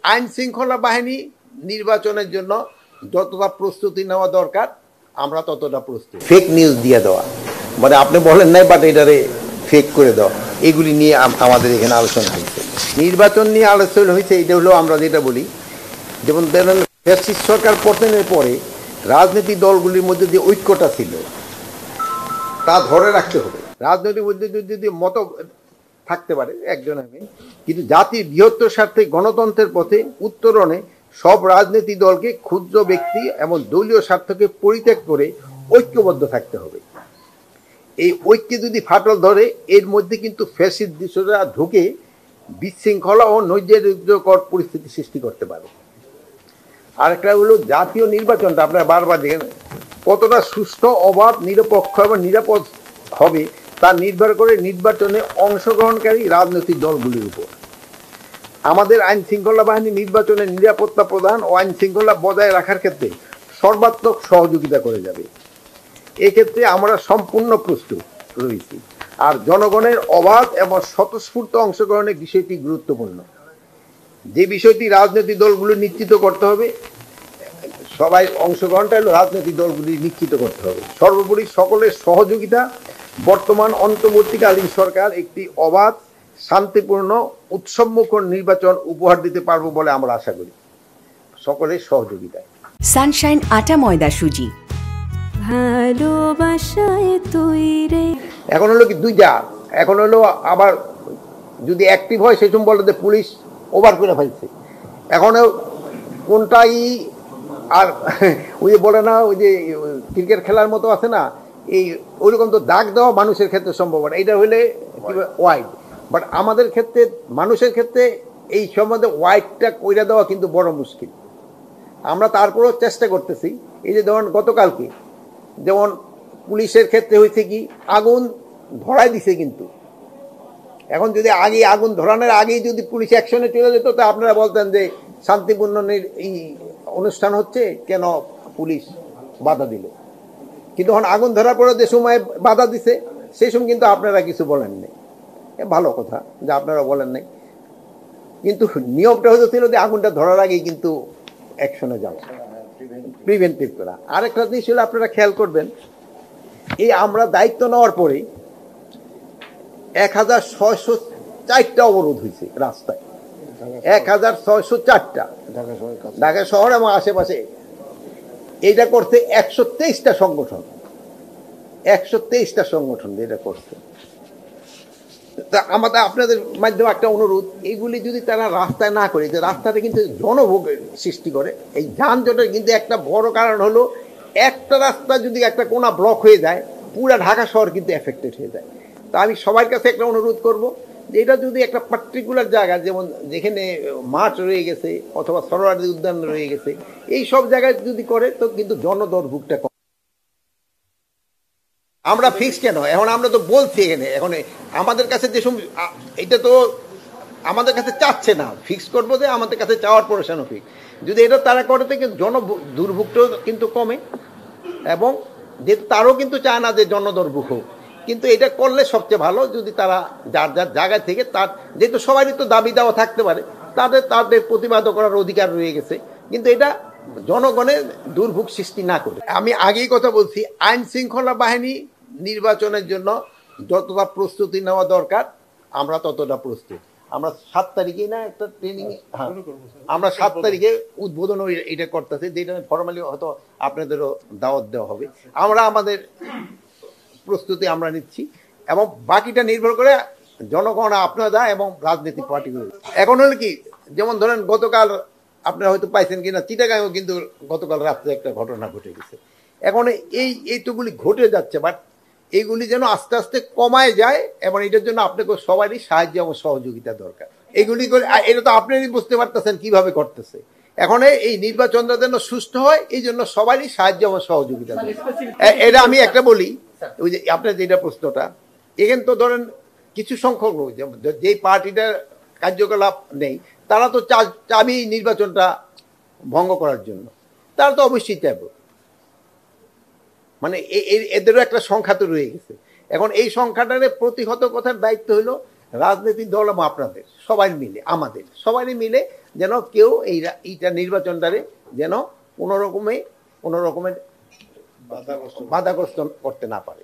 আইন শৃঙ্খলা বাহিনী নির্বাচনের জন্য যতটা প্রস্তুতি নেওয়া দরকার আমরা ততটা প্রস্তুত। ফেক নিউজ দিয়ে দেওয়া, মানে আপনি বলেন নাই বাট এটারে ফেক করে দেওয়া, এগুলি নিয়ে আমাদের এখানে আলোচনা হয়েছে। নির্বাচন নিয়ে আলোচনা হয়েছে, এটা হলো আমরা যেটা বলি, যেমন ধরেন ফ্যাসিস্ট সরকার পতনের পরে রাজনৈতিক দলগুলির মধ্যে যে ঐক্যটা ছিল তা ধরে রাখতে হবে। রাজনৈতিক মধ্যে যদি মত থাকতে পারে একজন আমি, কিন্তু জাতির বৃহত্তর স্বার্থে গণতন্ত্রের পথে উত্তরণে সব রাজনৈতিক দলকে ক্ষুদ্র ব্যক্তি এবং দলীয় স্বার্থকে পরিত্যাগ করে ঐক্যবদ্ধ থাকতে হবে। এই ঐক্যে যদি ফাটল ধরে এর মধ্যে কিন্তু ফ্যাসিস্ট দৃশ্যরা ঢুকে বিশৃঙ্খলা ও নৈরাজ্যকর পরিস্থিতি সৃষ্টি করতে পারে। আরেকটা হলো জাতীয় নির্বাচনটা আপনারা বারবার দেখেন কতটা সুষ্ঠু, অবাধ, নিরপেক্ষ এবং নিরাপদ হবে তা নির্ভর করে নির্বাচনে অংশগ্রহণকারী রাজনৈতিক দলগুলির উপর। আমাদের আইন শৃঙ্খলা বাহিনী নির্বাচনের নিরাপত্তা প্রদান ও আইন শৃঙ্খলা বজায় রাখার ক্ষেত্রে সর্বাত্মক সহযোগিতা করে যাবে। এক্ষেত্রে আমরা সম্পূর্ণ প্রস্তুত রয়েছি। আর জনগণের অবাধ এবং স্বতঃস্ফূর্ত অংশগ্রহণের বিষয়টি গুরুত্বপূর্ণ। যে বিষয়টি রাজনৈতিক দলগুলো নিশ্চিত করতে হবে, সবাই অংশগ্রহণটা হলো রাজনৈতিক দলগুলি নিশ্চিত করতে হবে। সর্বোপরি সকলের সহযোগিতা বর্তমান অন্তর্বর্তীকালীন সরকার একটি অবাধ, শান্তিপূর্ণ, উৎসবমুখর নির্বাচন উপহার দিতে পারবো বলে আমরা আশা করি, সকলের সহযোগিতায়। সানশাইন আটা ময়দা সুজি, ভালোবাসায় তৈরি। এখন হলো কি দুইটা, এখন হলো আবার যদি অ্যাক্টিভ হয় সেই সময় বলে যে পুলিশ ওভার করে ফেলছে। এখন কোনটাই আর ওই যে বলে না, ওই যে ক্রিকেট খেলার মতো আছে না, এই ওইরকম তো দাগ দেওয়া মানুষের ক্ষেত্রে সম্ভব না, এটা হলে ওয়াইড। বাট আমাদের ক্ষেত্রে, মানুষের ক্ষেত্রে এই সম্বন্ধে ওয়াইডটা কইরা দেওয়া কিন্তু বড় মুশকিল। আমরা তারপরেও চেষ্টা করতেছি। এই যে ধরুন গতকালকে যেমন পুলিশের ক্ষেত্রে হয়েছে কি, আগুন ধরাই দিছে, কিন্তু এখন যদি আগে আগুন ধরানোর আগেই যদি পুলিশ অ্যাকশনে চলে যেত তা আপনারা বলতেন যে শান্তিপূর্ণ এই অনুষ্ঠান হচ্ছে, কেন পুলিশ বাধা দিল। কিন্তু এখন আগুন ধরার পরে যে সময় বাধা দিছে সেই সময় কিন্তু আপনারা কিছু বলেন নাই। ভালো কথা যে আপনারা বলেন নাই, কিন্তু নিয়মটা হয়তো ছিল যে আগুনটা ধরার আগেই কিন্তু অ্যাকশনে যাওয়া, প্রিভেন্টিভ করা। আরেকটা জিনিস হলো আপনারা খেয়াল করবেন, এই আমরা দায়িত্ব নেওয়ার পরে 1604টা অবরোধ হয়েছে রাস্তায়, 1604টা ঢাকা শহর এবং আশেপাশে। এইটা করছে 123টা সংগঠন, 123টা সংগঠন এটা করছে। তা আমাদের আপনাদের মাধ্যমে একটা অনুরোধ, এইগুলি যদি তারা রাস্তায় না করে, যে রাস্তাটা কিন্তু জনভোগের সৃষ্টি করে, এই যানজটের কিন্তু একটা বড় কারণ হলো একটা রাস্তা যদি একটা কোনা ব্লক হয়ে যায় পুরো ঢাকা শহর কিন্তু এফেক্টেড হয়ে যায়। তা আমি সবার কাছে একটা অনুরোধ করব যে এটা যদি একটা পার্টিকুলার জায়গা, যেমন যেখানে মাঠ রয়ে গেছে অথবা সরোয়ার্দী উদ্যান রয়ে গেছে, এই সব জায়গায় যদি করে তো কিন্তু জনদুর্ভোগটা কম। আমরা ফিক্স কেন, এখন আমরা তো বলছি এখানে, এখন আমাদের কাছে যে এটা তো আমাদের কাছে চাচ্ছে না, ফিক্স করবো যে আমাদের কাছে চাওয়ার পরে সেন ফিক্স। যদি এটা তারা করে থেকে দুর্ভোগটাও কিন্তু কমে, এবং যেহেতু তারও কিন্তু চায় না যে জনদুর্ভোগ হোক, কিন্তু এটা করলে সবচেয়ে ভালো। যদি তারা যার যার জায়গা থেকে, তার যেহেতু সবারই তো দাবি দেওয়া থাকতে পারে, তাদের প্রতিবাদ করার অধিকার রয়ে গেছে, কিন্তু এটা জনগণের দুর্ভোগ সৃষ্টি না করে। আমি আগেই কথা বলছি, আইন শৃঙ্খলা বাহিনী নির্বাচনের জন্য যতটা প্রস্তুতি নেওয়া দরকার আমরা ততটা প্রস্তুত। আমরা 7 তারিখে না একটা ট্রেনিং, আমরা 7 তারিখে উদ্বোধন এটা করতেছি, যেটা ফর্মালি হয়তো আপনাদেরও দাওয়াত দেওয়া হবে। আমরা আমাদের প্রস্তুতি আমরা নিচ্ছি, এবং বাকিটা নির্ভর করে জনগণ, আপনারা এবং রাজনৈতিক পার্টিগুলো। এখন হলো কি, যেমন ধরেন গতকাল আপনারা হয়তো পাইছেন কিনা, চিটাগাঁও কিন্তু গতকাল রাত্রে একটা ঘটনা ঘটে গেছে। এখন এইটুকুলি ঘটে যাচ্ছে, বাট এইগুলি যেন আস্তে আস্তে কমায় যায়, এবং এটার জন্য আপনাকে সবারই সাহায্য এবং সহযোগিতা দরকার। এগুলি করে এটা তো আপনারই বুঝতে পারতেছেন কিভাবে করতেছে। এখন এই নির্বাচনটা যেন সুষ্ঠু হয়, এই জন্য সবারই সাহায্য এবং সহযোগিতা দরকার। এটা আমি একটা বলি, ওই যে আপনার যেটা প্রশ্নটা, এখানে তো ধরেন কিছু সংখ্যক লোক যেই পার্টিটার কার্যকলাপ নেই, তারা তো চাবি নির্বাচনটা ভঙ্গ করার জন্য, তারা তো অবশ্যই চাইবে। মানে এদেরও একটা সংখ্যা তো রয়ে গেছে। এখন এই সংখ্যাটারে প্রতিহত করার দায়িত্ব হলো রাজনৈতিক দল এবং আপনাদের সবাই মিলে আমাদের সবাই মিলে যেন কেউ এইটা নির্বাচনটারে যেন কোনো রকমের বাধাগ্রস্ত করতে না পারে।